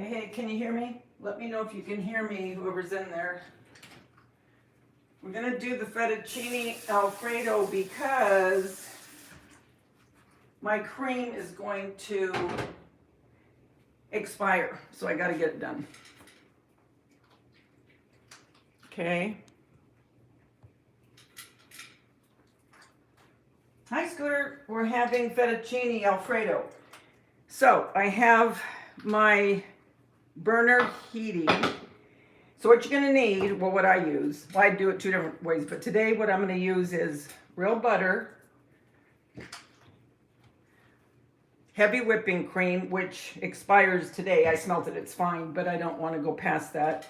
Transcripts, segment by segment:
Hey, can you hear me? Let me know if you can hear me, whoever's in there. We're gonna do the fettuccine Alfredo because my cream is going to expire, so I gotta get it done. Okay. Hi, Scooter. We're having fettuccine Alfredo. So I have my burner heating. So what you're gonna need, well, what I use, well, I do it two different ways, but today what I'm gonna use is real butter, heavy whipping cream, which expires today. I smelt it, it's fine, but I don't wanna go past that.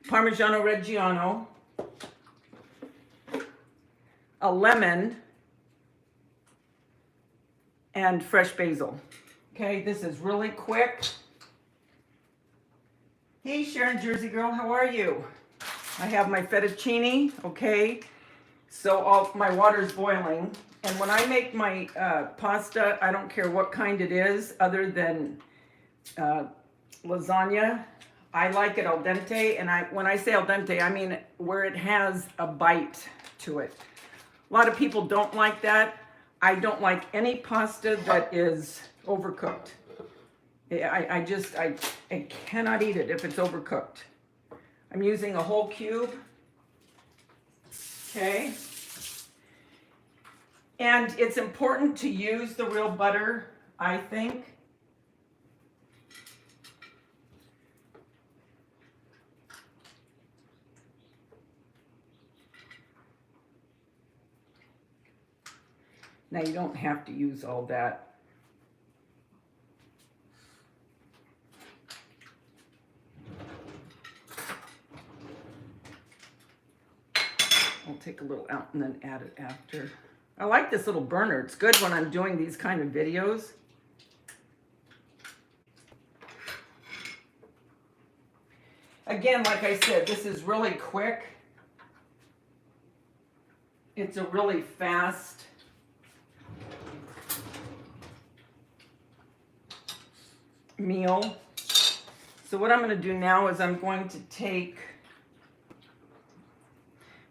Parmigiano Reggiano, a lemon, and fresh basil. Okay, this is really quick. Hey Sharon, Jersey girl, how are you? I have my fettuccine, okay? So my water's boiling. And when I make my pasta, I don't care what kind it is, other than lasagna. I like it al dente, and when I say al dente, I mean where it has a bite to it. A lot of people don't like that. I don't like any pasta that is overcooked. I cannot eat it if it's overcooked. I'm using a whole cube. Okay. And it's important to use the real butter, I think. Now you don't have to use all that. I'll take a little out and then add it after. I like this little burner. It's good when I'm doing these kind of videos. Again, like I said, this is really quick. It's a really fast meal. So what I'm going to do now is I'm going to take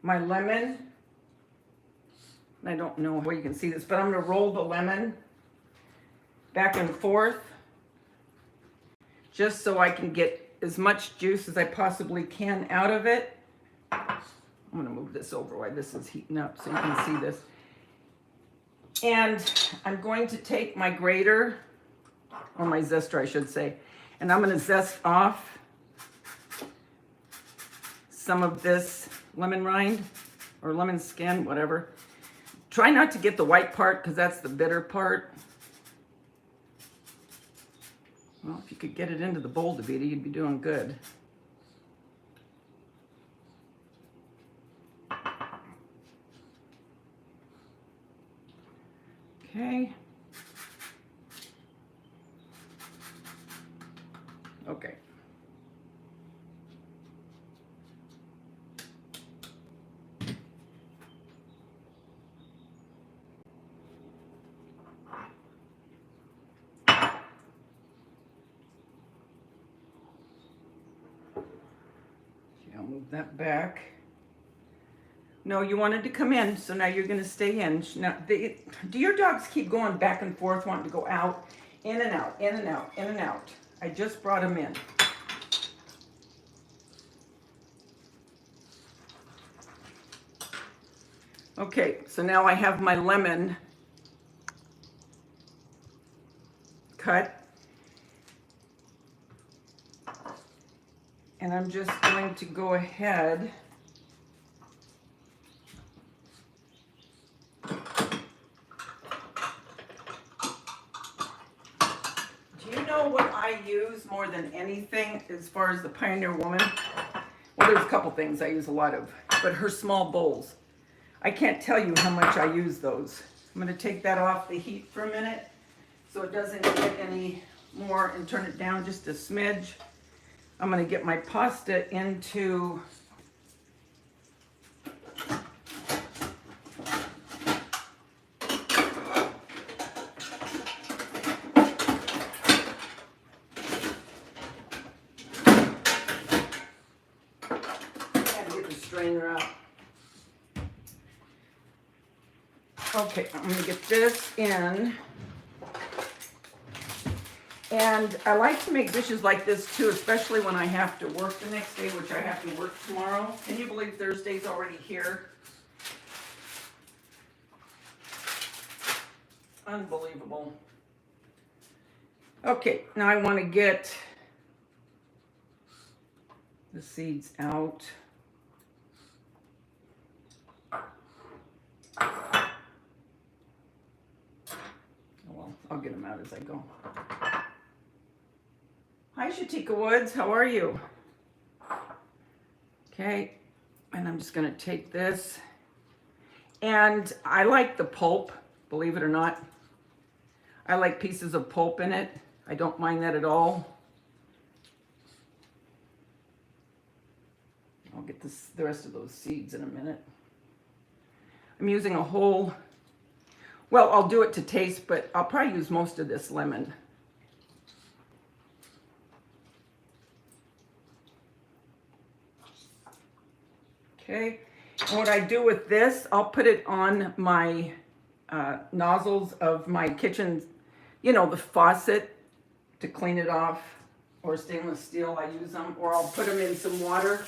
my lemon. I don't know how you can see this, but I'm going to roll the lemon back and forth just so I can get as much juice as I possibly can out of it. I'm going to move this over while this is heating up so you can see this. And I'm going to take my grater, or my zester I should say, and I'm going to zest off some of this lemon rind or lemon skin, whatever. Try not to get the white part because that's the bitter part. Well, if you could get it into the bowl, Davida, you'd be doing good. Okay. Okay. I'll move that back. No, you wanted to come in, so now you're going to stay in. Now, do your dogs keep going back and forth, wanting to go out, in and out, in and out, in and out? I just brought them in. Okay, so now I have my lemon cut. And I'm just going to go ahead do you know what I use more than anything as far as the Pioneer Woman? Well, there's a couple things I use a lot of, but her small bowls. I can't tell you how much I use those. I'm going to take that off the heat for a minute so it doesn't get any more and turn it down just a smidge. I'm going to get my pasta into Okay, I'm gonna get this in. And I like to make dishes like this too, especially when I have to work the next day, which I have to work tomorrow. Can you believe Thursday's already here? Unbelievable. Okay, now I want to get the seeds out. Oh, well, I'll get them out as I go. Hi, Shatika Woods. How are you? Okay, and I'm just going to take this. And I like the pulp, believe it or not. I like pieces of pulp in it. I don't mind that at all. I'll get the rest of those seeds in a minute. I'm using a whole, well, I'll do it to taste, but I'll probably use most of this lemon. Okay, and what I do with this, I'll put it on my nozzles of my kitchen, you know, the faucet to clean it off, or stainless steel, I use them, or I'll put them in some water,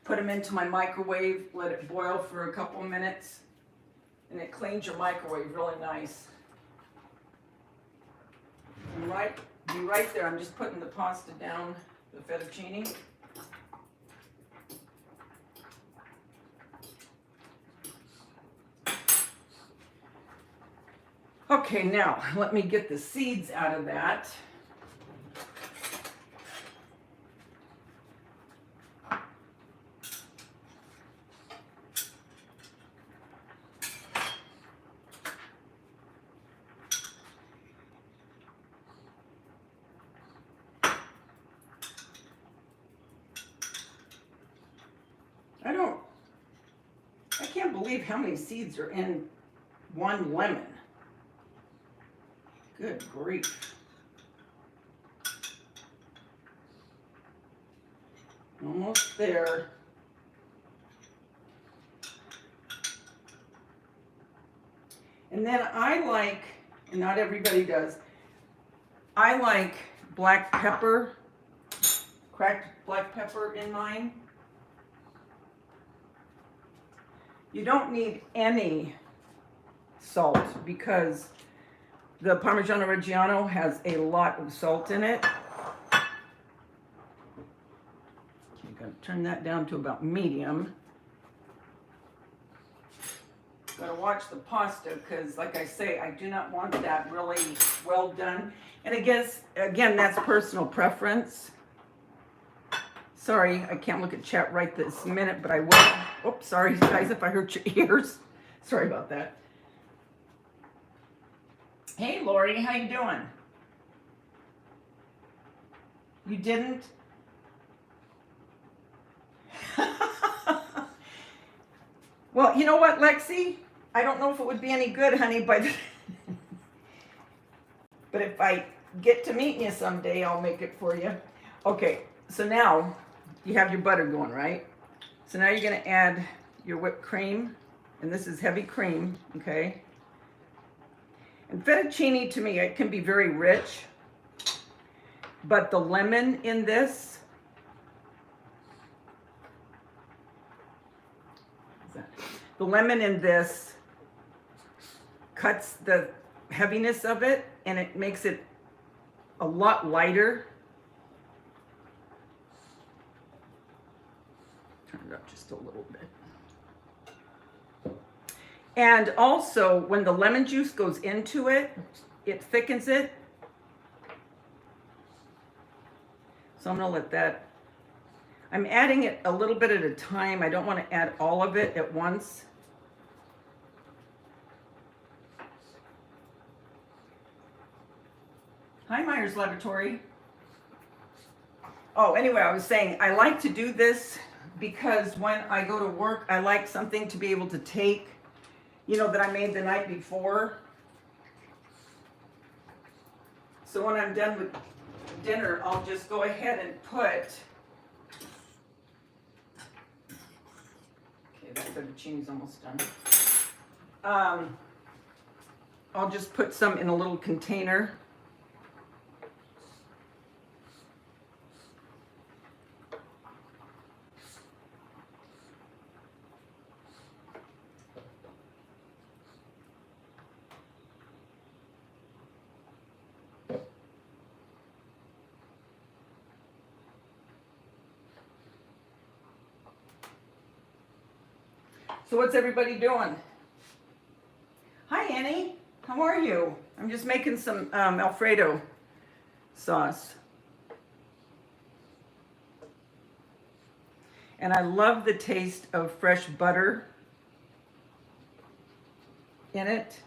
put them into my microwave, let it boil for a couple of minutes, and it cleans your microwave really nice. And be right there, I'm just putting the pasta down, the fettuccine. Okay, now let me get the seeds out of that. I can't believe how many seeds are in one lemon. Good grief. Almost there. And then I like, and not everybody does, I like black pepper, cracked black pepper in mine. You don't need any salt because the Parmigiano Reggiano has a lot of salt in it. I'm going to turn that down to about medium. Got to watch the pasta because, like I say, I do not want that really well done. And again, that's personal preference. Sorry, I can't look at chat right this minute, but I will. Oops, sorry guys if I hurt your ears. Sorry about that. Hey Lori, how you doing? You didn't? Well, you know what, Lexi? I don't know if it would be any good, honey, but if I get to meet you someday, I'll make it for you. Okay, so now you have your butter going, right? So now you're going to add your whipped cream, and this is heavy cream, okay? And fettuccine, to me, it can be very rich, but the lemon in this, cuts the heaviness of it, and it makes it a lot lighter. Turn it up just a little bit. And also, when the lemon juice goes into it, it thickens it. So I'm gonna let that, I'm adding it a little bit at a time. I don't want to add all of it at once. Hi, Myers Laboratory. Oh, anyway, I was saying, I like to do this because when I go to work, I like something to be able to take, you know, that I made the night before. So when I'm done with dinner, I'll just go ahead and put, okay, that fettuccine's almost done. I'll just put some in a little container. So what's everybody doing? Hi, Annie. How are you? I'm just making some Alfredo sauce. And I love the taste of fresh butter in it.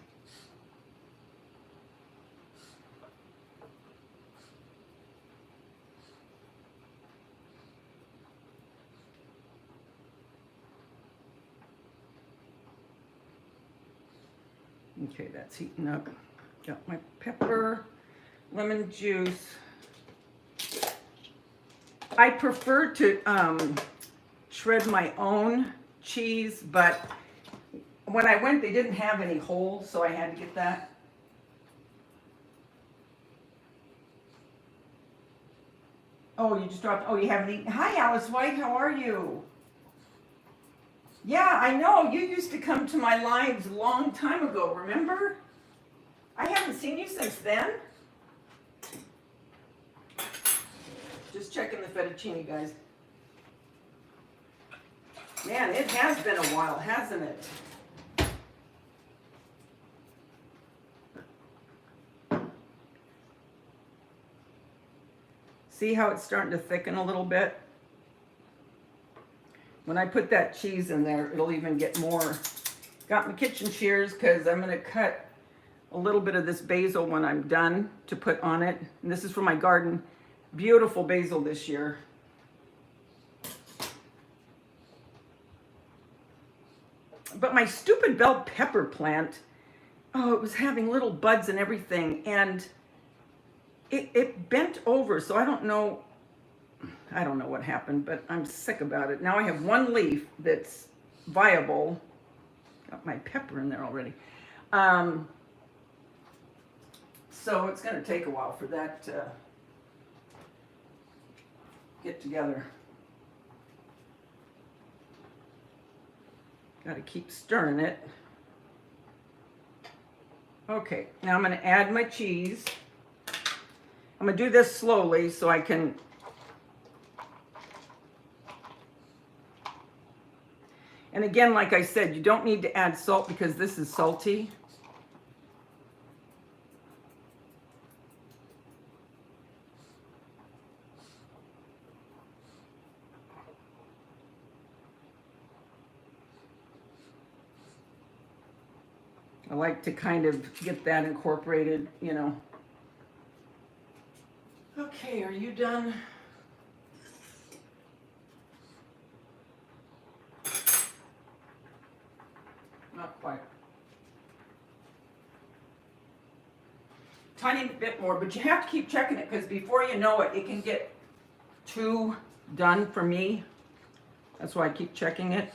Okay, that's heating up. Got my pepper, lemon juice. I prefer to shred my own cheese, but when I went, they didn't have any whole, so I had to get that. Oh, you just dropped, oh, you haven't eaten. Hi, Alice White, how are you? Yeah, I know. You used to come to my lives a long time ago, remember? I haven't seen you since then. Just checking the fettuccine, guys. Man, it has been a while, hasn't it? See how it's starting to thicken a little bit? When I put that cheese in there, it'll even get more. Got my kitchen shears because I'm going to cut a little bit of this basil when I'm done to put on it. And this is from my garden. Beautiful basil this year. But my stupid bell pepper plant, oh, it was having little buds and everything. And it bent over, so I don't know what happened, but I'm sick about it. Now I have one leaf that's viable. Got my pepper in there already. So it's going to take a while for that to get together. Got to keep stirring it. Okay, now I'm going to add my cheese. I'm going to do this slowly so I can and again, like I said, you don't need to add salt because this is salty. I like to kind of get that incorporated, you know. Okay, are you done? Not quite. Tiny bit more, but you have to keep checking it because before you know it, it can get too done for me. That's why I keep checking it.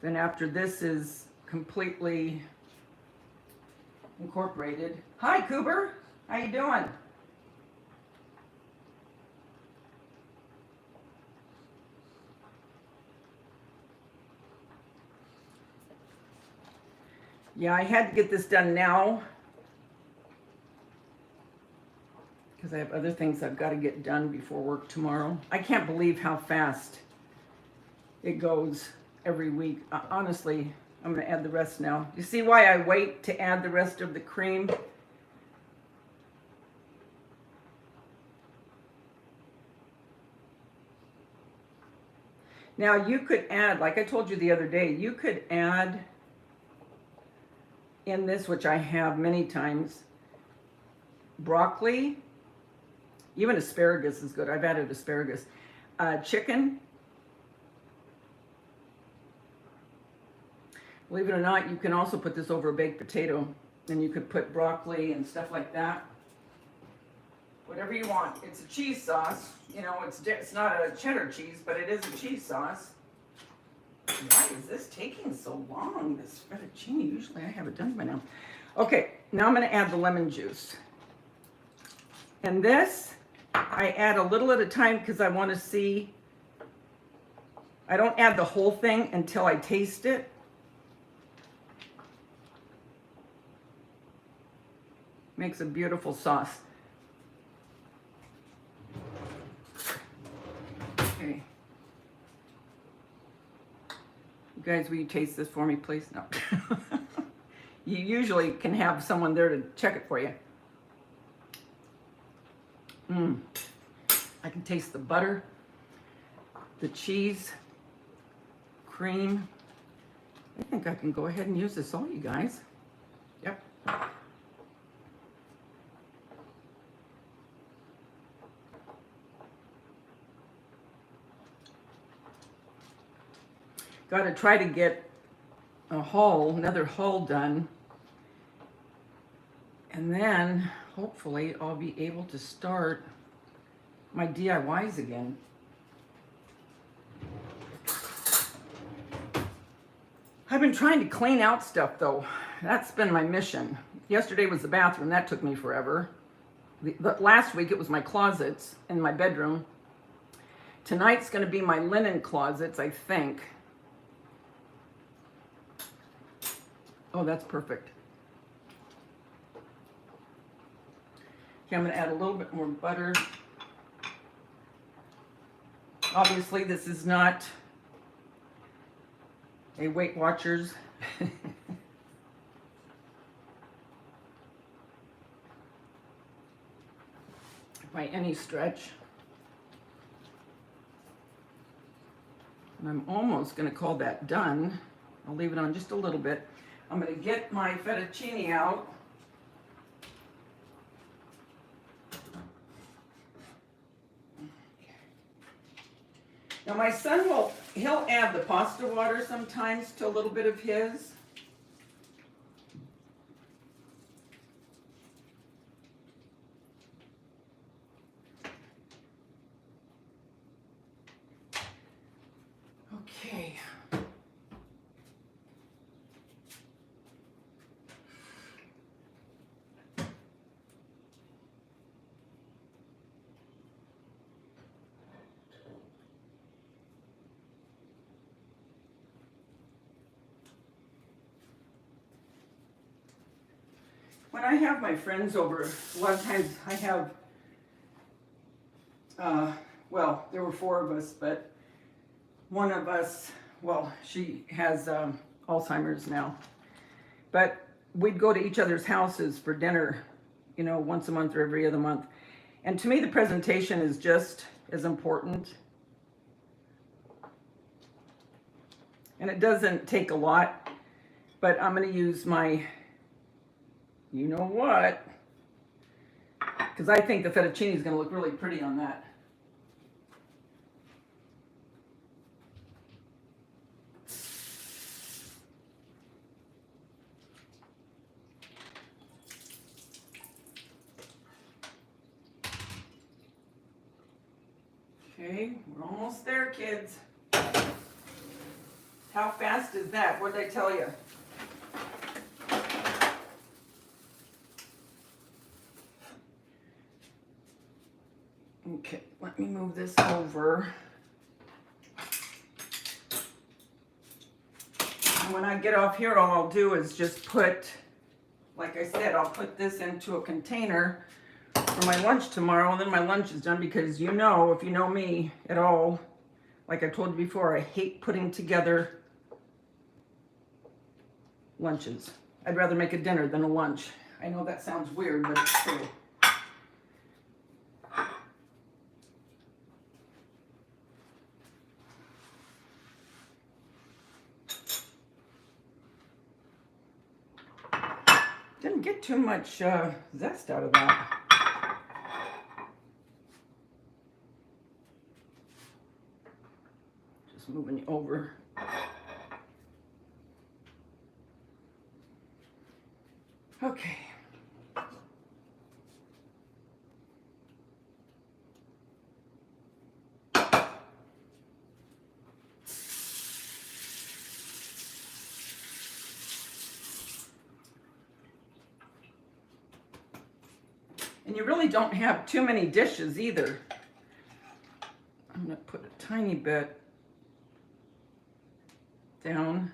Then after this is completely incorporated. Hi, Cooper. How you doing? Yeah, I had to get this done now because I have other things I've got to get done before work tomorrow. I can't believe how fast it goes every week. Honestly, I'm going to add the rest now. You see why I wait to add the rest of the cream? Now you could add, like I told you the other day, you could add in this, which I have many times, broccoli Even asparagus is good. I've added asparagus. Chicken. Believe it or not, you can also put this over a baked potato. And you could put broccoli and stuff like that. Whatever you want. It's a cheese sauce. You know, it's not a cheddar cheese, but it is a cheese sauce. Why is this taking so long, this fettuccine? Usually I have it done by now. Okay, now I'm going to add the lemon juice. And this, I add a little at a time because I want to see. I don't add the whole thing until I taste it. Makes a beautiful sauce. Okay. You guys, will you taste this for me, please? No. You usually can have someone there to check it for you. I can taste the butter, the cheese, cream. I think I can go ahead and use this all, you guys. Yep. Got to try to get another haul done. And then hopefully I'll be able to start my DIYs again. I've been trying to clean out stuff though. That's been my mission. Yesterday was the bathroom. That took me forever. Last week it was my closets in my bedroom. Tonight's going to be my linen closets, I think. Oh, that's perfect. Okay, I'm going to add a little bit more butter. Obviously, this is not a Weight Watchers. By any stretch. And I'm almost going to call that done. I'll leave it on just a little bit. I'm going to get my fettuccine out. Now my son he'll add the pasta water sometimes to a little bit of his. Okay. When I have my friends over, a lot of times I have, well, there were 4 of us, but one of us, well, she has Alzheimer's now. But we'd go to each other's houses for dinner, you know, once a month or every other month. And to me, the presentation is just as important. And it doesn't take a lot, but I'm going to use my, you know what, because I think the fettuccine is going to look really pretty on that. Okay, we're almost there, kids. How fast is that? What did I tell you? Okay, let me move this over. And when I get off here, all I'll do is just put, like I said, I'll put this into a container for my lunch tomorrow, and then my lunch is done, because you know, if you know me at all, like I told you before, I hate putting together lunches. I'd rather make a dinner than a lunch. I know that sounds weird, but it's true. Didn't get too much zest out of that. Just moving over. Okay. And you really don't have too many dishes either. I'm going to put a tiny bit down.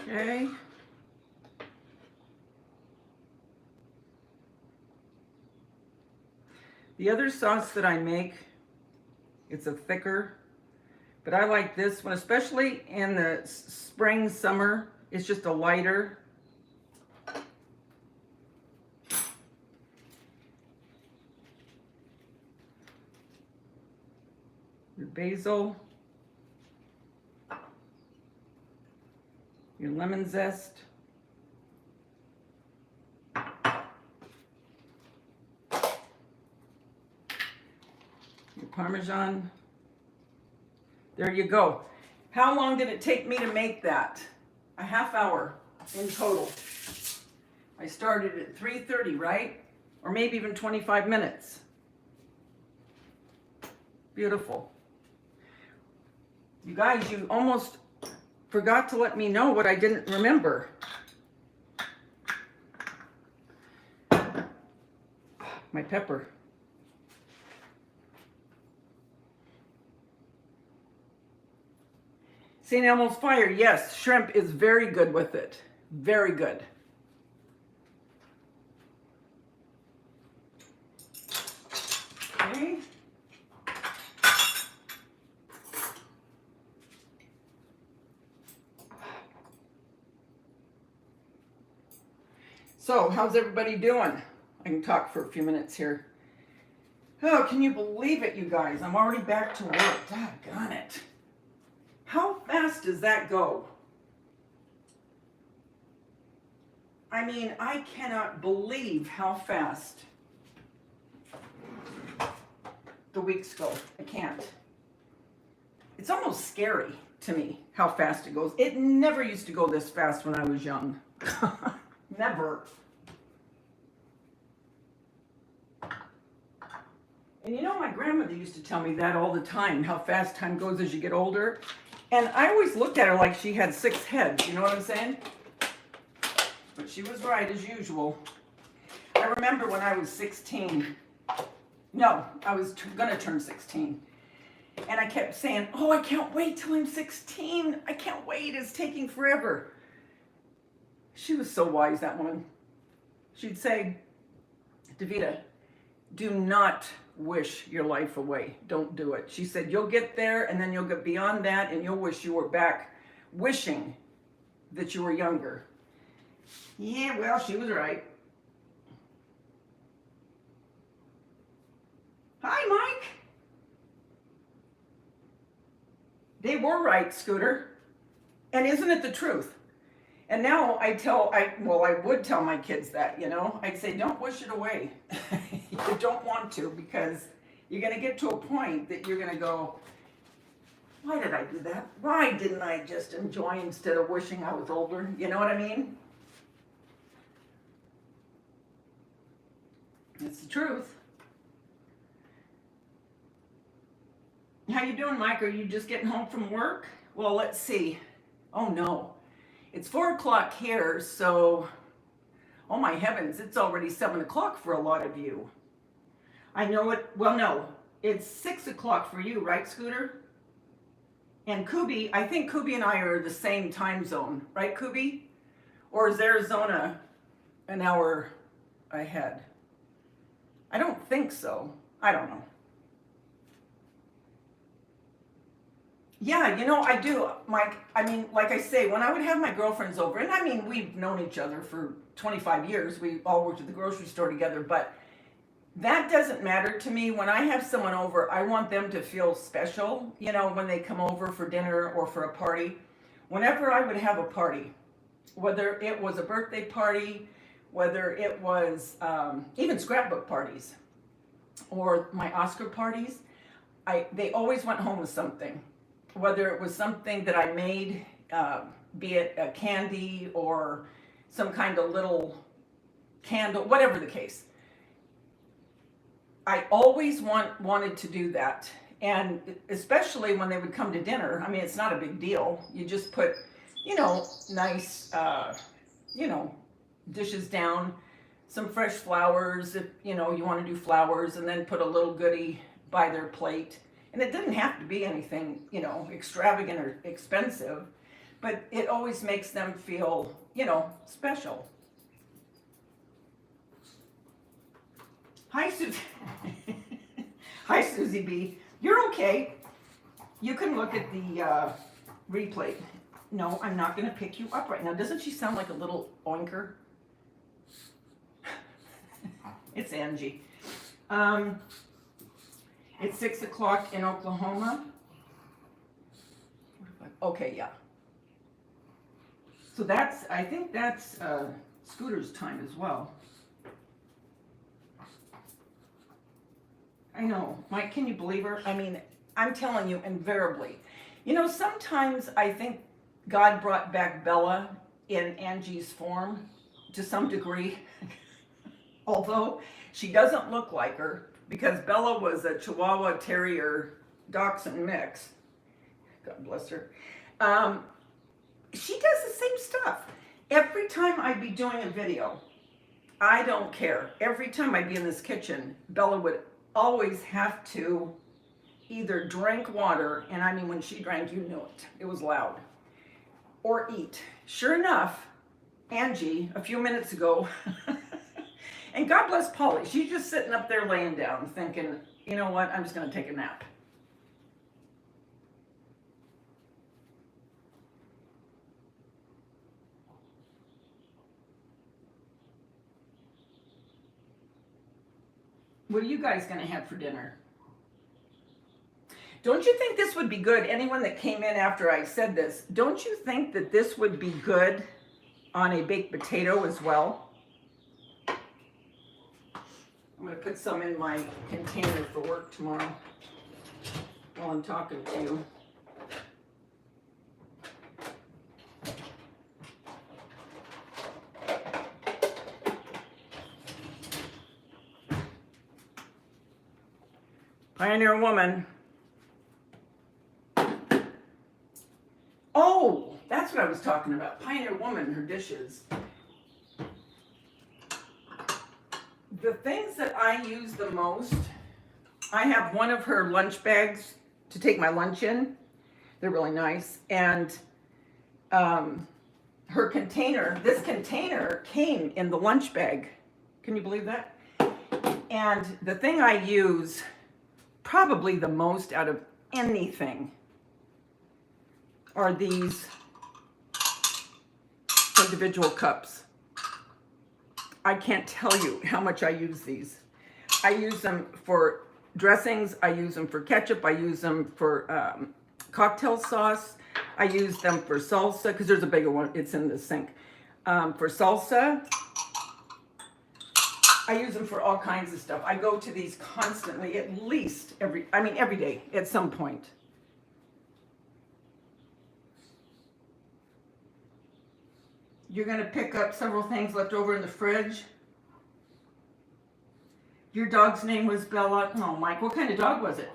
Okay. The other sauce that I make, it's a thicker, but I like this one, especially in the spring, summer. It's just a lighter. Your basil. Your lemon zest. Your Parmesan. There you go. How long did it take me to make that? A half hour in total. I started at 3:30, right? Or maybe even 25 minutes. Beautiful. You guys, you almost forgot to let me know what I didn't remember. My pepper. St. Elmo's Fire, yes, shrimp is very good with it. Very good. Okay. So, how's everybody doing? I can talk for a few minutes here. Oh, can you believe it, you guys? I'm already back to work. Doggone it. How fast does that go? I mean, I cannot believe how fast the weeks go. I can't. It's almost scary to me how fast it goes. It never used to go this fast when I was young. Never. And you know, my grandmother used to tell me that all the time, how fast time goes as you get older. And I always looked at her like she had 6 heads, you know what I'm saying? But she was right as usual. I remember when I was 16. No, I was gonna turn 16. And I kept saying, oh, I can't wait till I'm 16. I can't wait, it's taking forever. She was so wise, that woman. She'd say, Davida, do not wish your life away. Don't do it. She said, you'll get there and then you'll get beyond that and you'll wish you were back wishing that you were younger. Yeah, well, she was right. Hi, Mike. They were right, Scooter. And isn't it the truth? And now I would tell my kids that, you know. I'd say, don't wish it away. You don't want to, because you're going to get to a point that you're going to go, why did I do that? Why didn't I just enjoy instead of wishing I was older? You know what I mean? It's the truth. How you doing, Mike? Are you just getting home from work? Well, let's see. Oh, no. It's 4 o'clock here, so, oh my heavens, it's already 7 o'clock for a lot of you. I know it, well, no, it's 6 o'clock for you, right, Scooter? And Kubi, I think Kubi and I are the same time zone, right, Kubi? Or is Arizona an hour ahead? I don't think so. I don't know. Yeah, I do, Mike. I mean, like I say, when I would have my girlfriends over, and I mean, we've known each other for 25 years. We all worked at the grocery store together, but that doesn't matter to me. When I have someone over, I want them to feel special, when they come over for dinner or for a party. Whenever I would have a party, whether it was a birthday party, whether it was even scrapbook parties or my Oscar parties, they always went home with something. Whether it was something that I made, be it a candy or some kind of little candle, whatever the case. I always wanted to do that. And especially when they would come to dinner, I mean, it's not a big deal. You just put, nice, dishes down, some fresh flowers, if, you want to do flowers, and then put a little goodie by their plate. And it didn't have to be anything, extravagant or expensive, but it always makes them feel, special. Hi, Susie. Hi, Susie B. You're okay. You can look at the replay. No, I'm not going to pick you up right now. Doesn't she sound like a little oinker? It's Angie. It's 6 o'clock in Oklahoma. Okay, yeah. So I think that's Scooter's time as well. I know. Mike, can you believe her? I mean, I'm telling you, invariably. Sometimes I think God brought back Bella in Angie's form to some degree. Although she doesn't look like her, because Bella was a Chihuahua Terrier Dachshund mix. God bless her. She does the same stuff. Every time I'd be doing a video, I don't care. Every time I'd be in this kitchen, Bella would always have to either drink water, and I mean, when she drank, you knew it. It was loud. Or eat. Sure enough, Angie, a few minutes ago, and God bless Polly, she's just sitting up there laying down thinking, you know what, I'm just going to take a nap. What are you guys going to have for dinner? Don't you think this would be good? Anyone that came in after I said this, don't you think that this would be good on a baked potato as well? I'm going to put some in my container for work tomorrow while I'm talking to you. Pioneer Woman. Oh, that's what I was talking about. Pioneer Woman, her dishes. The things that I use the most, I have one of her lunch bags to take my lunch in. They're really nice. And her container, this container came in the lunch bag. Can you believe that? And the thing I use probably the most out of anything are these individual cups. I can't tell you how much I use these. I use them for dressings. I use them for ketchup. I use them for cocktail sauce. I use them for salsa, because there's a bigger one. It's in the sink. For salsa. I use them for all kinds of stuff. I go to these constantly, at least every day at some point. You're going to pick up several things left over in the fridge. Your dog's name was Bella. Oh, Mike, what kind of dog was it?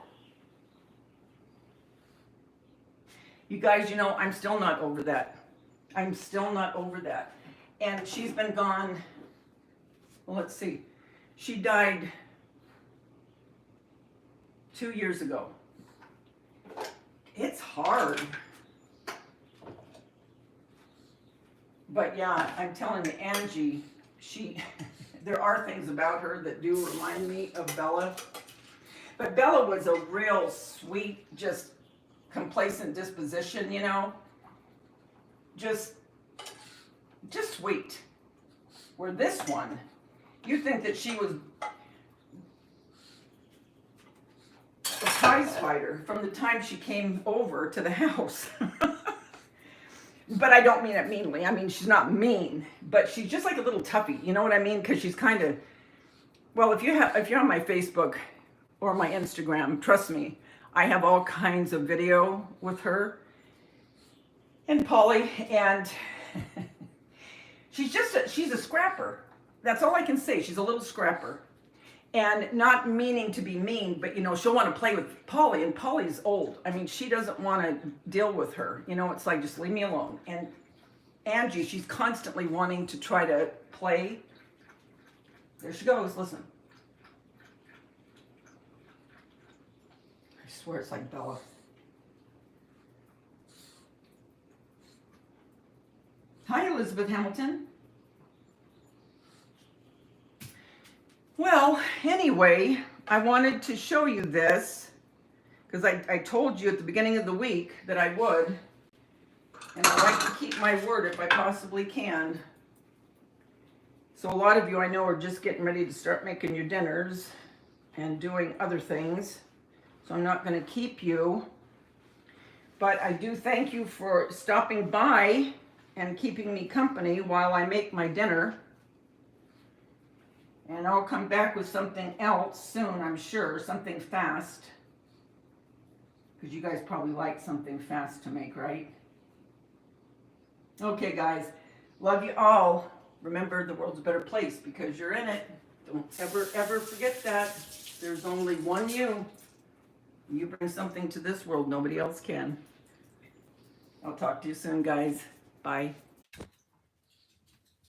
You guys, I'm still not over that. I'm still not over that. And she's been gone, well, let's see. She died 2 years ago. It's hard. But yeah, I'm telling you, Angie, there are things about her that do remind me of Bella. But Bella was a real sweet, just complacent disposition, you know. Just sweet. Where this one, you think that she was a prize fighter from the time she came over to the house. But I don't mean it meanly. I mean, she's not mean, but she's just like a little toughie. You know what I mean? Because she's kind of, well, if you're on my Facebook or my Instagram, trust me, I have all kinds of video with her and Polly, and she's a scrapper. That's all I can say. She's a little scrapper. And not meaning to be mean, but, you know, she'll want to play with Polly, and Polly's old. I mean, she doesn't want to deal with her. You know, it's like, just leave me alone. And Angie, she's constantly wanting to try to play. There she goes, listen. I swear it's like Bella. Hi, Elizabeth Hamilton. Well, anyway, I wanted to show you this because I told you at the beginning of the week that I would, and I like to keep my word if I possibly can. So a lot of you I know are just getting ready to start making your dinners and doing other things, so I'm not going to keep you, but I do thank you for stopping by and keeping me company while I make my dinner. And I'll come back with something else soon, I'm sure, something fast. Because you guys probably like something fast to make, right? Okay, guys. Love you all. Remember, the world's a better place because you're in it. Don't ever, ever forget that. There's only one you. You bring something to this world nobody else can. I'll talk to you soon, guys. Bye.